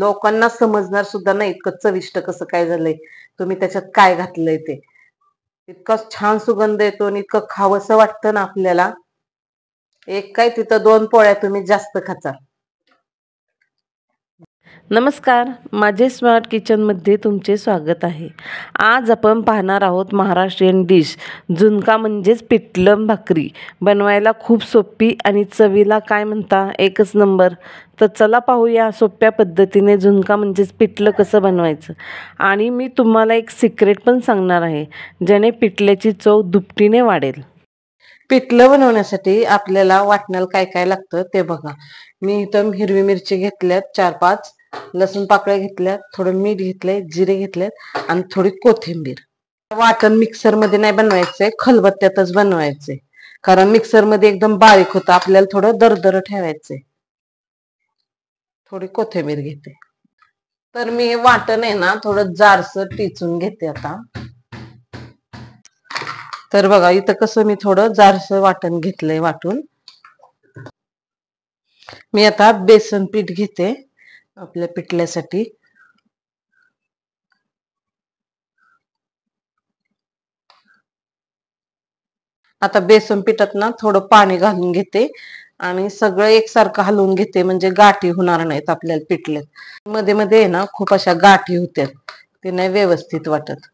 लोकांना समजणार सुद्धा नाही इतकं चविष्ट कसं काय झालंय, तुम्ही त्याच्यात काय घातलंय ते. इतका छान सुगंध येतो आणि इतकं खावंसं वाटतं ना आपल्याला. एक काय तिथं 2 पोळ्या तुम्ही जास्त खाचाल. नमस्कार, माझे स्मार्ट किचनमध्ये तुमचे स्वागत आहे. आज आपण पाहणार आहोत महाराष्ट्रीयन डिश झुणका म्हणजेच पिठलं भाकरी. बनवायला खूप सोपी आणि चवीला काय म्हणता एकच नंबर. तर चला पाहूया सोप्या पद्धतीने झुणका म्हणजेच पिठलं कसं बनवायचं. आणि मी तुम्हाला एक सिक्रेट पण सांगणार आहे, ज्याने पिठल्याची चव दुपटीने वाढेल. पिठलं बनवण्यासाठी आपल्याला वाटण्याला काय काय लागतं ते बघा. मी इथं हिरवी मिरची घेतल्यात 4-5, लसूण पाकळ्या घेतल्यात, थोडं मीठ घेतलंय, जिरे घेतलेत आणि थोडी कोथिंबीर. वाटण मिक्सर मध्ये नाही बनवायचंय, खलबत्त्यातच बनवायचंय. कारण मिक्सर मध्ये एकदम बारीक होतं, आपल्याला थोडं दरदर ठेवायचंय. थोडी कोथिंबीर घेते. तर मी हे वाटण आहे ना थोडं जाडसर टिचून घेते आता. तर बघा इथं कसं मी थोडं जाडसर वाटण घेतलंय वाटून. मी आता बेसन पीठ घेते आपल्या पिठल्यासाठी. आता बेसन पिठात ना थोडं पाणी घालून घेते आणि सगळं एकसारखं हलवून घेते, म्हणजे गाठी होणार नाहीत आपल्याला पिठल्यात. मध्ये मध्ये ना खूप अशा गाठी होत्यात, ते नाही व्यवस्थित वाटत.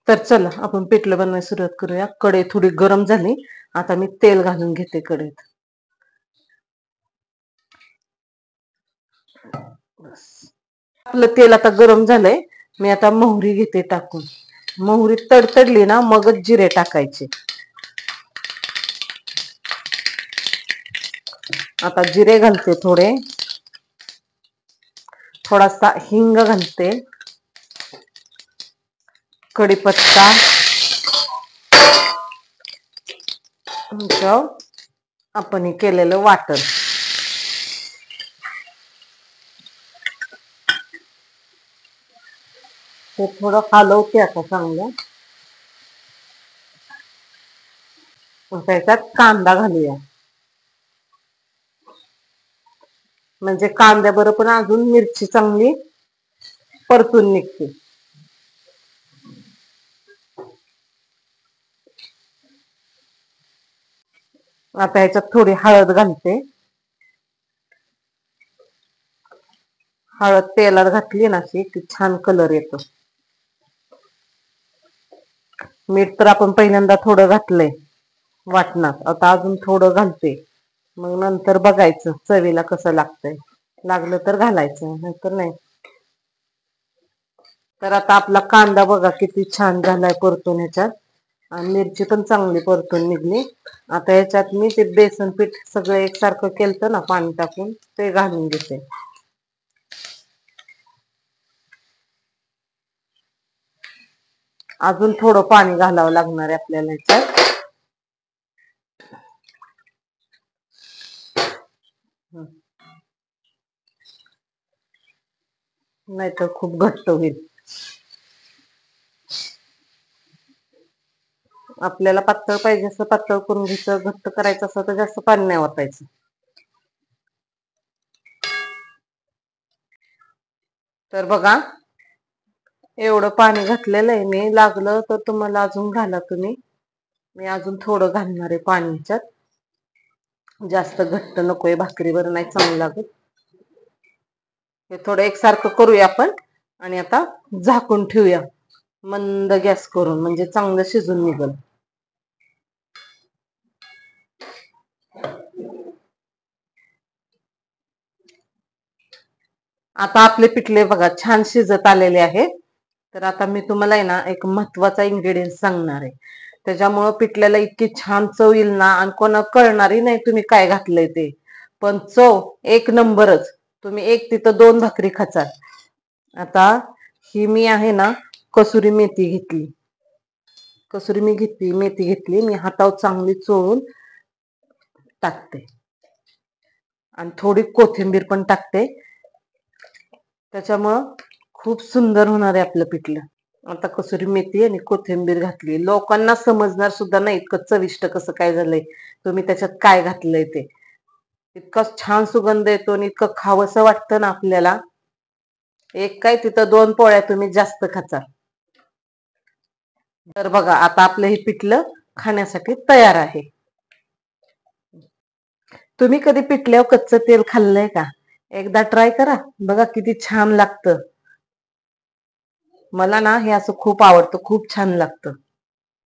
तर चला आपण पिठलं बनवायला सुरुवात करूया. कढई थोडी गरम झाली, आता मी तेल घालून घेते कढईत. आपलं तेल आता गरम झालंय, मी आता मोहरी घेते टाकून. मोहरी तडतडली ना मगच जिरे टाकायचे. आता जिरे घालते थोडे, थोडासा हिंग घालते, कढीपत्ता, आपण हे केलेलं वाटण. ते थोडं हलवते आता चांगलं. त्याच्यात कांदा घालूया, म्हणजे कांद्याबरोबर पण अजून मिरची चांगली परतून निघते. आता ह्याच्यात थोडी हळद घालते. हळद तेलात घातली ना की छान कलर येतो. मीठ तर आपण पहिल्यांदा थोडं घातलंय वाटणात, आता अजून थोडं घालते. मग नंतर बघायचं चवीला कसं लागतंय, लागलं तर घालायचं, नंतर नाही. तर आता आपला कांदा बघा किती छान झालाय परतून ह्याच्यात, आणि मिरची पण चांगली परतून निघली. आता ह्याच्यात मी ते बेसन पीठ सगळं एकसारखं केलतं ना पाणी टाकून, ते घालून घेते. अजून थोडं पाणी घालावं लागणार आहे आपल्याला ह्याच्यात. नाहीतर खूप घट्ट होईल. आपल्याला पातळ पाहिजे असं पातळ करून घ्यायचं, घट्ट करायचं असं तर जास्त पाणी नाही वापरायचं. तर बघा एवढं पाणी घातलेलं आहे मी, लागलं तर तुम्हाला अजून घाला तुम्ही. मी अजून थोडं घालणार आहे पाणी ह्याच्यात, जास्त घट्ट नकोय, भाकरीवर नाही चांगलं लागत. हे थोडं एकसारखं करूया आपण आणि आता झाकून ठेवूया मंद गॅस करून, म्हणजे चांगलं शिजून निघल. आता आपले पिठले बघा छान शिजत आलेले आहे. तर आता मी तुम्हाला आहे ना एक महत्वाचा इन्ग्रेडियंट सांगणार आहे, त्याच्यामुळं पिठल्याला इतकी छान चव येईल ना, आणि कोणा कळणारही नाही तुम्ही काय घातलंय ते. पण चव एक नंबरच, तुम्ही एक तिथं 2 भाकरी खाचाल. आता ही मी आहे ना कसुरी मेथी घेतली, मेथी घेतली मी हातावर चांगली चोळून टाकते, आणि थोडी कोथिंबीर पण टाकते. त्याच्यामुळं खूप सुंदर होणार आहे आपलं पिठलं. आता कसुरी मेथी आणि कोथिंबीर घातली. लोकांना समजणार सुद्धा नाही इतकं चविष्ट कसं काय झालंय, तुम्ही त्याच्यात काय घातलंय ते. इतका छान सुगंध येतो आणि इतकं खावंसं वाटतं ना आपल्याला. एक काय तिथं 2 पोळ्या तुम्ही जास्त खाचाल. तर बघा आता आपलं हे पिठलं खाण्यासाठी तयार आहे. तुम्ही कधी पिठल्यावर कच्चं तेल खाल्लंय का? एकदा ट्राय करा, बघा किती छान लागतं. मला ना हे असं खूप आवडतं, खूप छान लागतं.